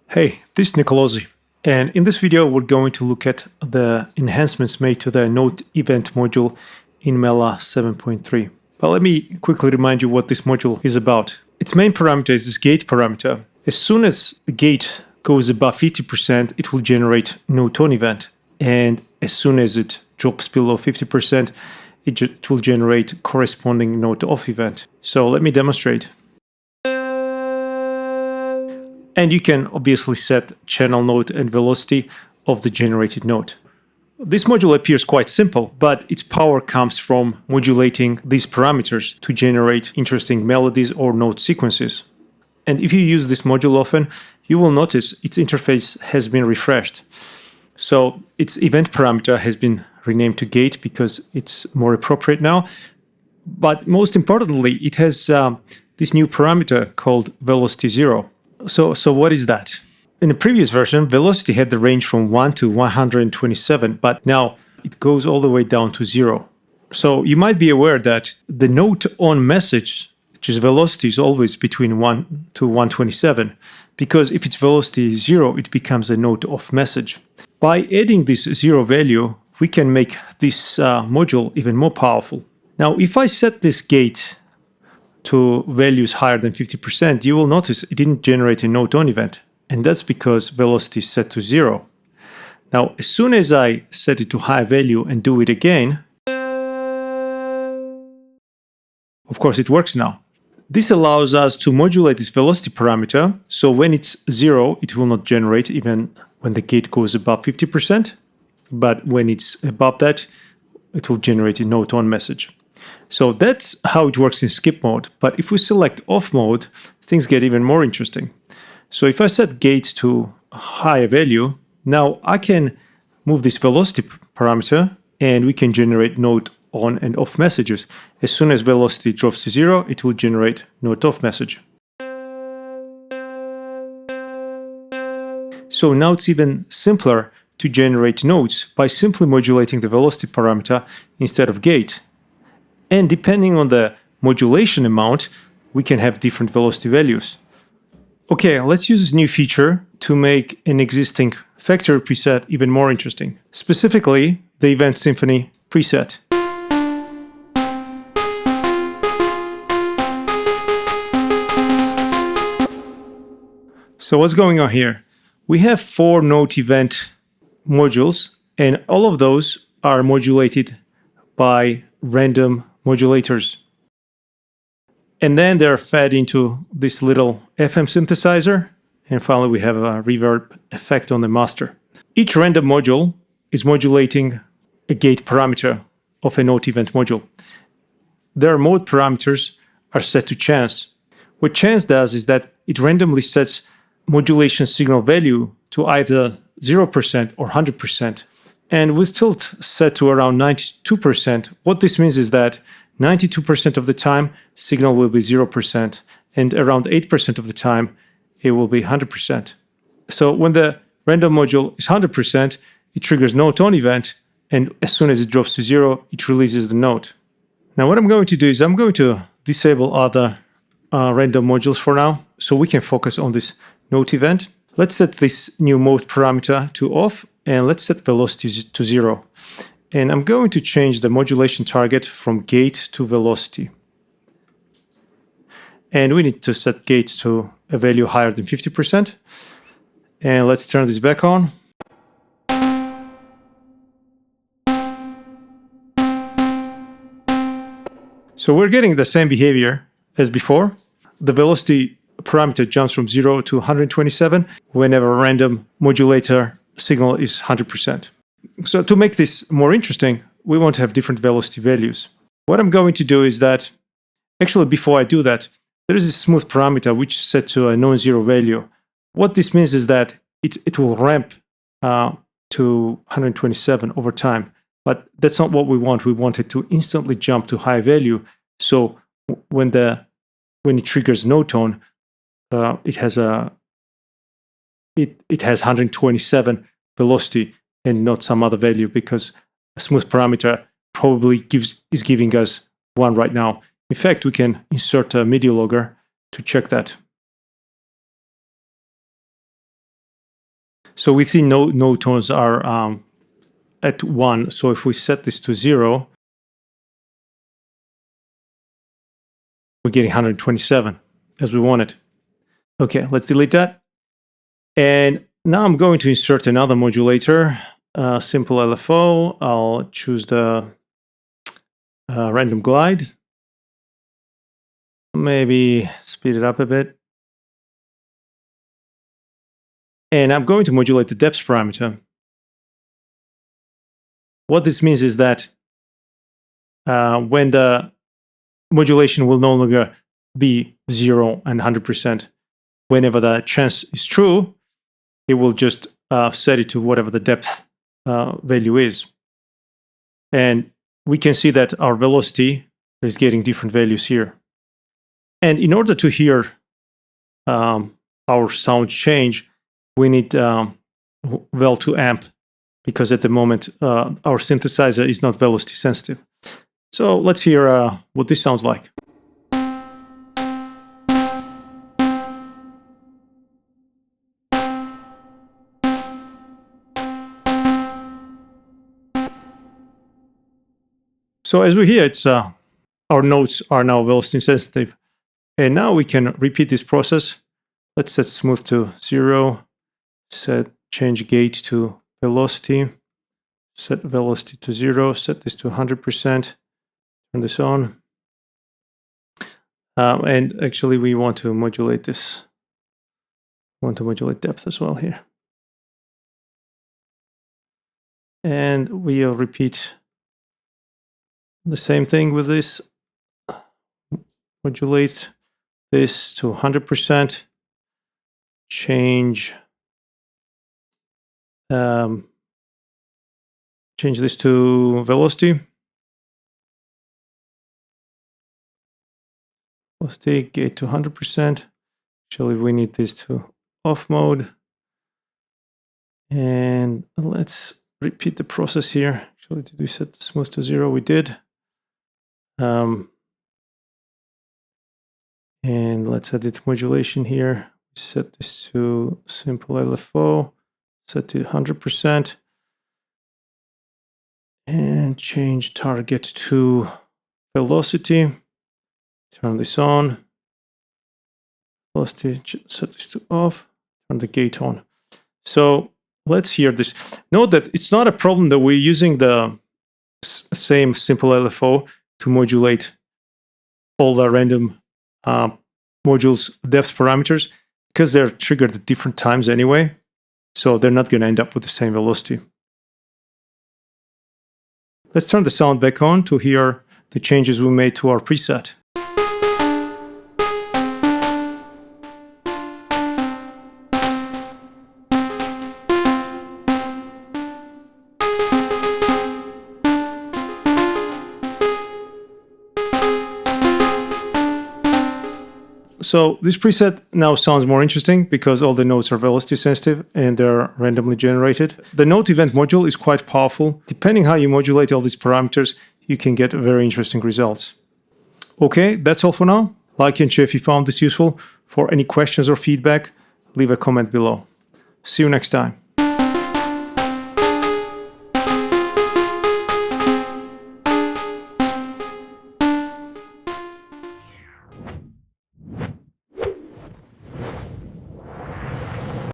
Hey, this is Nicolosi, and in this video we're going to look at the enhancements made to the Note Event module in Mela 7.3. But let me quickly remind you what this module is about. Its main parameter is this gate parameter. As soon as the gate goes above 50%, it will generate Note On event, and as soon as it drops below 50%, it will generate corresponding Note Off event. So let me demonstrate. And you can obviously set channel note and velocity of the generated note. This module appears quite simple, but its power comes from modulating these parameters to generate interesting melodies or note sequences. And if you use this module often, you will notice its interface has been refreshed. So its event parameter has been renamed to gate because it's more appropriate now. But most importantly, it has this new parameter called velocity 0. So what is that? In the previous version, velocity had the range from 1 to 127, but now it goes all the way down to 0. So you might be aware that the note on message, which is velocity, is always between 1 to 127, because if its velocity is 0, it becomes a note off message. By adding this 0 value, we can make this module even more powerful. Now, if I set this gate to values higher than 50%, you will notice it didn't generate a Note On event, and that's because velocity is set to 0. Now, as soon as I set it to high value and do it again, of course it works now. This allows us to modulate this velocity parameter, so when it's 0, it will not generate even when the gate goes above 50%, but when it's above that, it will generate a Note On message. So that's how it works in skip mode. But if we select off mode, things get even more interesting. So if I set gate to a higher value, now I can move this velocity parameter and we can generate note on and off messages. As soon as velocity drops to 0, it will generate note off message. So now it's even simpler to generate notes by simply modulating the velocity parameter instead of gate. And depending on the modulation amount, we can have different velocity values. Okay, let's use this new feature to make an existing factory preset even more interesting. Specifically, the Event Symphony preset. So what's going on here? We have 4 note event modules, and all of those are modulated by random modulators. And then they're fed into this little FM synthesizer. And finally, we have a reverb effect on the master. Each random module is modulating a gate parameter of a note event module. Their mode parameters are set to chance. What chance does is that it randomly sets modulation signal value to either 0% or 100%. And with tilt set to around 92%, what this means is that 92% of the time, signal will be 0%, and around 8% of the time, it will be 100%. So when the random module is 100%, it triggers Note On event, and as soon as it drops to 0, it releases the note. Now what I'm going to do is I'm going to disable other random modules for now, so we can focus on this note event. Let's set this new mode parameter to off, and let's set velocity to 0. And I'm going to change the modulation target from gate to velocity. And we need to set gate to a value higher than 50%. And let's turn this back on. So we're getting the same behavior as before. The velocity parameter jumps from 0 to 127 whenever a random modulator signal is 100%. So to make this more interesting, we want to have different velocity values. What I'm going to do is that, actually before I do that, there is a smooth parameter which is set to a non-zero value. What this means is that it will ramp to 127 over time, but that's not what we want. We want it to instantly jump to high value. So when it triggers Note On, it has 127 velocity and not some other value, because a smooth parameter probably is giving us 1 right now. In fact, we can insert a MIDI logger to check that. So we see no tones are at 1. So if we set this to 0, we're getting 127 as we wanted. Okay, let's delete that. And now I'm going to insert another modulator, simple LFO. I'll choose the random glide. Maybe speed it up a bit. And I'm going to modulate the depth parameter. What this means is that when the modulation will no longer be 0 and 100%, whenever the chance is true, it will just set it to whatever the depth value is. And we can see that our velocity is getting different values here. And in order to hear our sound change, we need vel to amp, because at the moment our synthesizer is not velocity sensitive. So let's hear what this sounds like. So as we hear, it's our notes are now velocity sensitive. And now we can repeat this process. Let's set smooth to 0, change gate to velocity, set velocity to 0, set this to 100%, turn this on. And actually we want to modulate this. We want to modulate depth as well here. And we'll repeat the same thing with this. Modulate this to 100%. Change this to velocity. Velocity, gate to 100%. Actually, we need this to off mode. And let's repeat the process here. Actually, did we set smooth to 0? We did. And let's edit modulation here. Set this to simple LFO, set to 100%, and change target to velocity. Turn this on. Velocity, set this to off. Turn the gate on. So let's hear this. Note that it's not a problem that we're using the same simple LFO to modulate all the random modules depth parameters, because they're triggered at different times anyway, so they're not going to end up with the same velocity. Let's turn the sound back on to hear the changes we made to our preset. So this preset now sounds more interesting because all the notes are velocity sensitive and they're randomly generated. The note event module is quite powerful. Depending how you modulate all these parameters, you can get very interesting results. Okay, that's all for now. Like and share if you found this useful. For any questions or feedback, leave a comment below. See you next time.